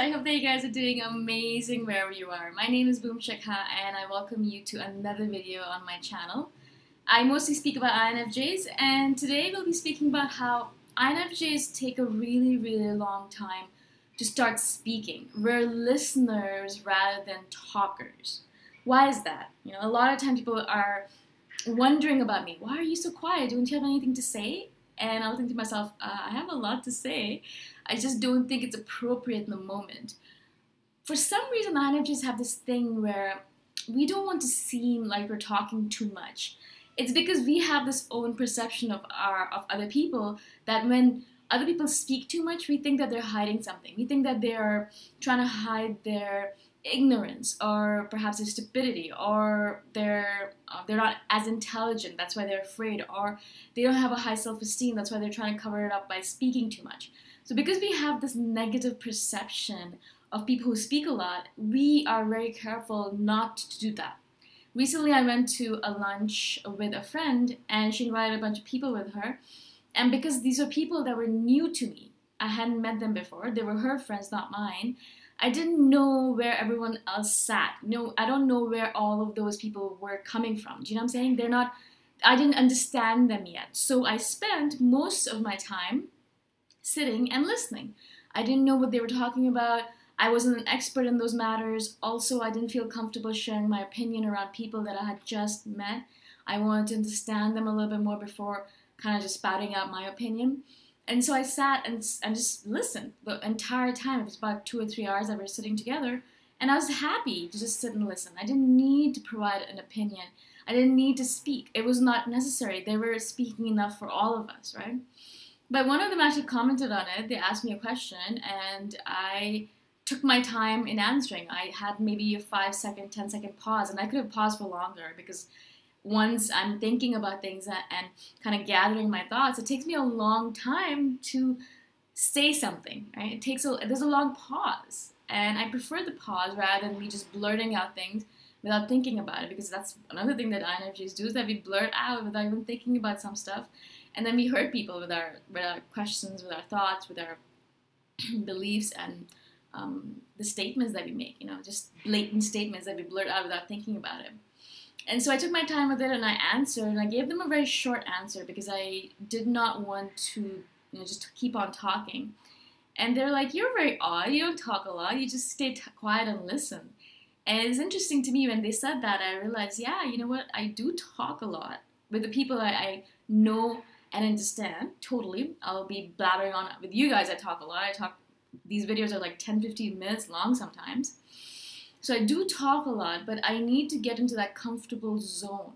I hope that you guys are doing amazing wherever you are. My name is Boom Shikha and I welcome you to another video on my channel. I mostly speak about INFJs and today we'll be speaking about how INFJs take a really long time to start speaking. We're listeners rather than talkers. Why is that? A lot of times people are wondering about me. Why are you so quiet? Don't you have anything to say? And I'll think to myself, I have a lot to say. I just don't think it's appropriate in the moment. For some reason, INFJs have this thing where we don't want to seem like we're talking too much. It's because we have this own perception of other people that when other people speak too much, we think that they're hiding something. We think that they're trying to hide their ignorance or perhaps their stupidity, or they're not as intelligent, that's why they're afraid, or they don't have a high self-esteem, that's why they're trying to cover it up by speaking too much. So because we have this negative perception of people who speak a lot, we are very careful not to do that. Recently I went to a lunch with a friend and she invited a bunch of people with her, and because these are people that were new to me, I hadn't met them before, they were her friends, not mine, I didn't know where everyone else sat. I don't know where all of those people were coming from. Do you know what I'm saying? I didn't understand them yet. So I spent most of my time sitting and listening. I didn't know what they were talking about. I wasn't an expert in those matters. Also, I didn't feel comfortable sharing my opinion around people that I had just met. I wanted to understand them a little bit more before kind of just spouting out my opinion. And so I sat and just listened the entire time. It was about 2 or 3 hours that we were sitting together. And I was happy to just sit and listen. I didn't need to provide an opinion. I didn't need to speak. It was not necessary. They were speaking enough for all of us, right? But one of them actually commented on it. They asked me a question and I took my time in answering. I had maybe a 5-second, 10-second pause, and I could have paused for longer because once I'm thinking about things and kind of gathering my thoughts, it takes me a long time to say something, right? There's a long pause, and I prefer the pause rather than me just blurting out things without thinking about it, because that's another thing that INFJs do, is that we blurt out without even thinking about some stuff, and then we hurt people with our questions, with our thoughts, with our beliefs, and the statements that we make, just blatant statements that we blurt out without thinking about it. And so I took my time with it and I answered, and I gave them a very short answer because I did not want to, just keep on talking. And they're like, "You're very odd, you don't talk a lot, you just stay quiet and listen." And it's interesting to me when they said that, I realized, yeah, you know what, I do talk a lot. With the people I know and understand, totally. I'll be blabbering on. With you guys, I talk a lot. These videos are like 10-15 minutes long sometimes. So I do talk a lot, but I need to get into that comfortable zone.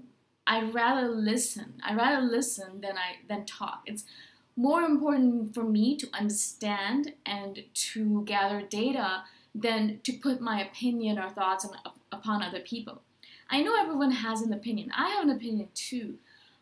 I'd rather listen. Than talk. It's more important for me to understand and to gather data than to put my opinion or thoughts upon other people. I know everyone has an opinion. I have an opinion too.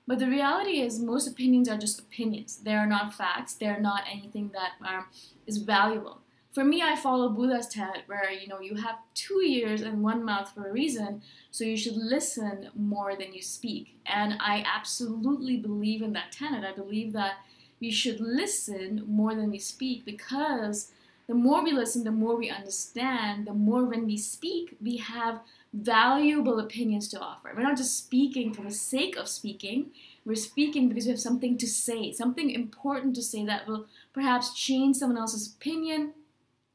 But the reality is most opinions are just opinions. They are not facts. They are not anything that is valuable. For me, I follow Buddha's tenet where, you have 2 ears and 1 mouth for a reason, so you should listen more than you speak. And I absolutely believe in that tenet. I believe that we should listen more than we speak, because the more we listen, the more we understand, the more when we speak, we have valuable opinions to offer. We're not just speaking for the sake of speaking. We're speaking because we have something to say, something important to say that will perhaps change someone else's opinion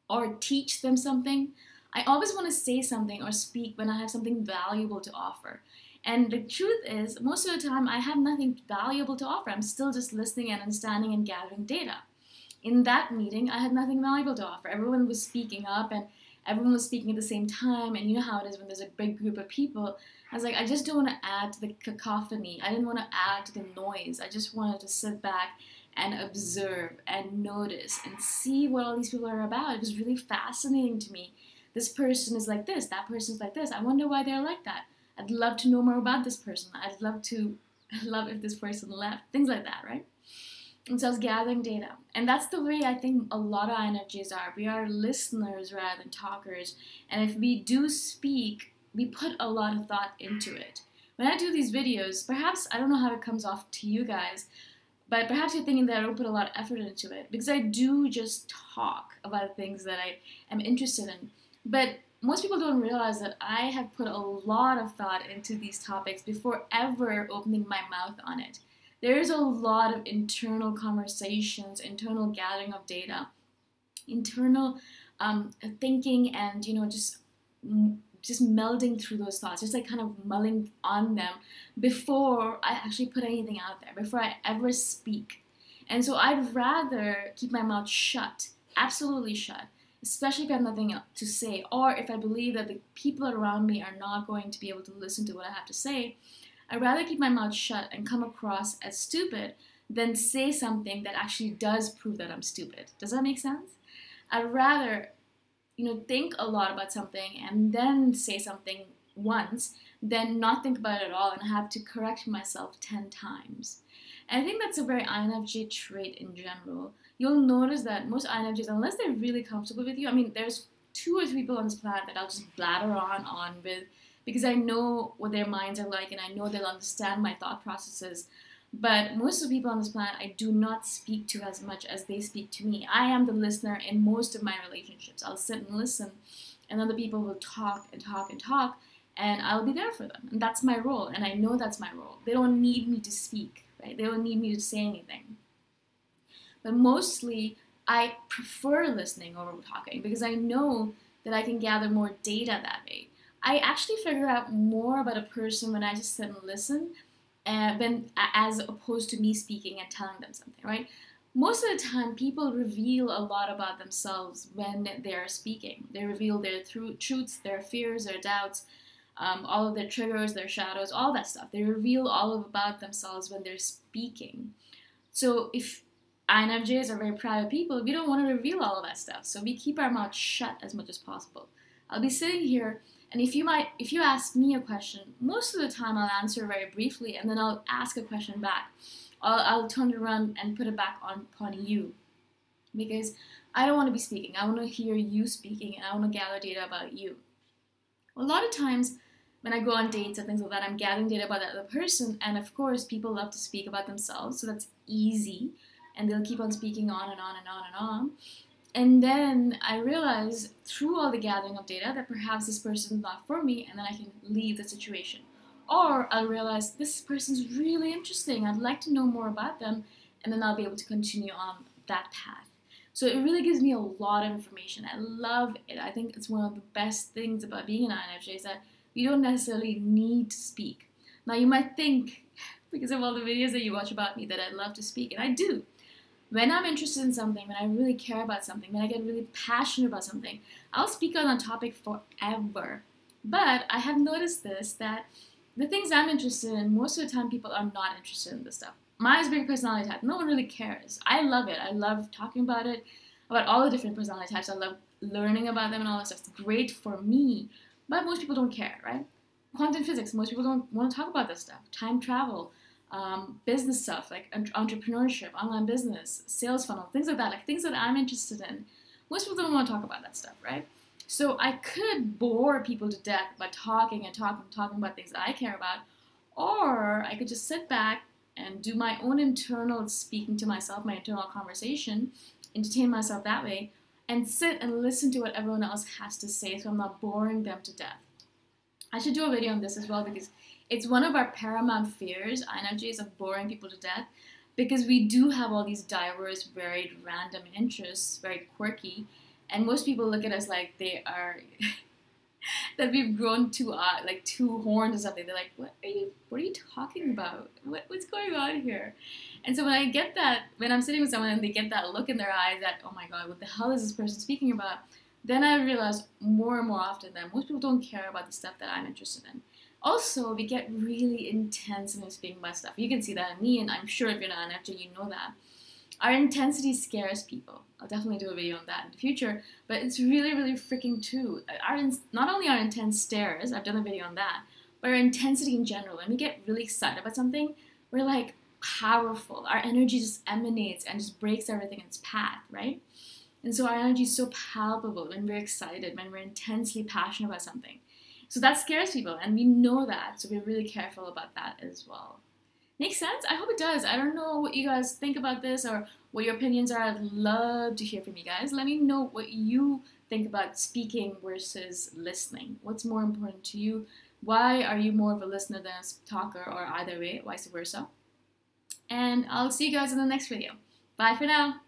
or teach them something. I always want to say something or speak when I have something valuable to offer. And the truth is, most of the time I have nothing valuable to offer. I'm still just listening and understanding and gathering data. In that meeting, I had nothing valuable to offer. Everyone was speaking up and everyone was speaking at the same time, and you know how it is when there's a big group of people. I was like, I just don't want to add to the cacophony. I didn't want to add to the noise. I just wanted to sit back and observe and notice and see what all these people are about. It was really fascinating to me. This person is like this, that person's like this. I wonder why they're like that. I'd love to know more about this person. I'd love if this person left. Things like that, right? And so I was gathering data. And that's the way I think a lot of INFJs are. We are listeners rather than talkers. And if we do speak, we put a lot of thought into it. When I do these videos, perhaps, I don't know how it comes off to you guys, But perhaps you're thinking that I don't put a lot of effort into it, because I do just talk about things that I am interested in. But most people don't realize that I have put a lot of thought into these topics before ever opening my mouth on it. There's a lot of internal conversations, internal gathering of data, internal thinking, and just melding through those thoughts, just like kind of mulling on them before I actually put anything out there, before I ever speak. And so I'd rather keep my mouth shut, absolutely shut, especially if I have nothing to say, or if I believe that the people around me are not going to be able to listen to what I have to say. I'd rather keep my mouth shut and come across as stupid than say something that actually does prove that I'm stupid. Does that make sense? I'd rather think a lot about something and then say something once, than not think about it at all and have to correct myself 10 times. And I think that's a very INFJ trait in general. You'll notice that most INFJs, unless they're really comfortable with you, I mean, there's 2 or 3 people on this planet that I'll just blather on with, because I know what their minds are like and I know they'll understand my thought processes. But most of the people on this planet I do not speak to as much as they speak to me. I am the listener in most of my relationships. I'll sit and listen, and other people will talk and talk and talk, and I'll be there for them. And that's my role, and I know that's my role. They don't need me to speak, right? They don't need me to say anything. But mostly, I prefer listening over talking, because I know that I can gather more data that way. I actually figure out more about a person when I just sit and listen, as opposed to me speaking and telling them something, right? Most of the time, people reveal a lot about themselves when they're speaking. They reveal their truths, their fears, their doubts, all of their triggers, their shadows, all that stuff. They reveal all about themselves when they're speaking. So if INFJs are very private people, we don't want to reveal all of that stuff. So we keep our mouth shut as much as possible. I'll be sitting here, and if you ask me a question, most of the time I'll answer very briefly, and then I'll ask a question back. I'll turn it around and put it back upon you, because I don't want to be speaking. I want to hear you speaking, and I want to gather data about you. A lot of times when I go on dates and things like that, I'm gathering data about that other person, and of course people love to speak about themselves, so that's easy, and they'll keep on speaking on and on and on and on. And then I realize through all the gathering of data that perhaps this person is not for me, and then I can leave the situation. Or I'll realize this person's really interesting, I'd like to know more about them, and then I'll be able to continue on that path. So it really gives me a lot of information. I love it. I think it's one of the best things about being an INFJ is that we don't necessarily need to speak. Now you might think, because of all the videos that you watch about me, that I love to speak, and I do. When I'm interested in something, when I really care about something, when I get really passionate about something, I'll speak on a topic forever. But I have noticed this, that the things I'm interested in, most of the time people are not interested in this stuff. Myers-Briggs personality type, no one really cares. I love it. I love talking about it, about all the different personality types. I love learning about them and all that stuff. It's great for me, but most people don't care, right? Quantum physics, most people don't want to talk about this stuff. Time travel, business stuff like entrepreneurship, online business, sales funnel, things like that, like things that I'm interested in. Most people don't want to talk about that stuff, right? So I could bore people to death by talking and talking about things that I care about, or I could just sit back and do my own internal speaking to myself, my internal conversation, entertain myself that way, and sit and listen to what everyone else has to say so I'm not boring them to death. I should do a video on this as well, because it's one of our paramount fears, INFJs, of boring people to death, because we do have all these diverse, varied, random interests, very quirky, and most people look at us like they are, that we've grown two horns or something. They're like, what are you talking about? What's going on here? And so when I get that, when I'm sitting with someone and they get that look in their eyes that, oh my God, what the hell is this person speaking about? Then I realize more and more often that most people don't care about the stuff that I'm interested in. Also, we get really intense when we're speaking about stuff. You can see that in me, and I'm sure if you're not an INFJ, you know that. Our intensity scares people. I'll definitely do a video on that in the future, but it's really, really freaking true. Not only our intense stares, I've done a video on that, but our intensity in general. When we get really excited about something, we're like powerful. Our energy just emanates and just breaks everything in its path, right? And so our energy is so palpable when we're excited, when we're intensely passionate about something. So that scares people, and we know that, so we're really careful about that as well. Makes sense? I hope it does. I don't know what you guys think about this or what your opinions are. I'd love to hear from you guys. Let me know what you think about speaking versus listening. What's more important to you? Why are you more of a listener than a talker, or either way, vice versa? And I'll see you guys in the next video. Bye for now.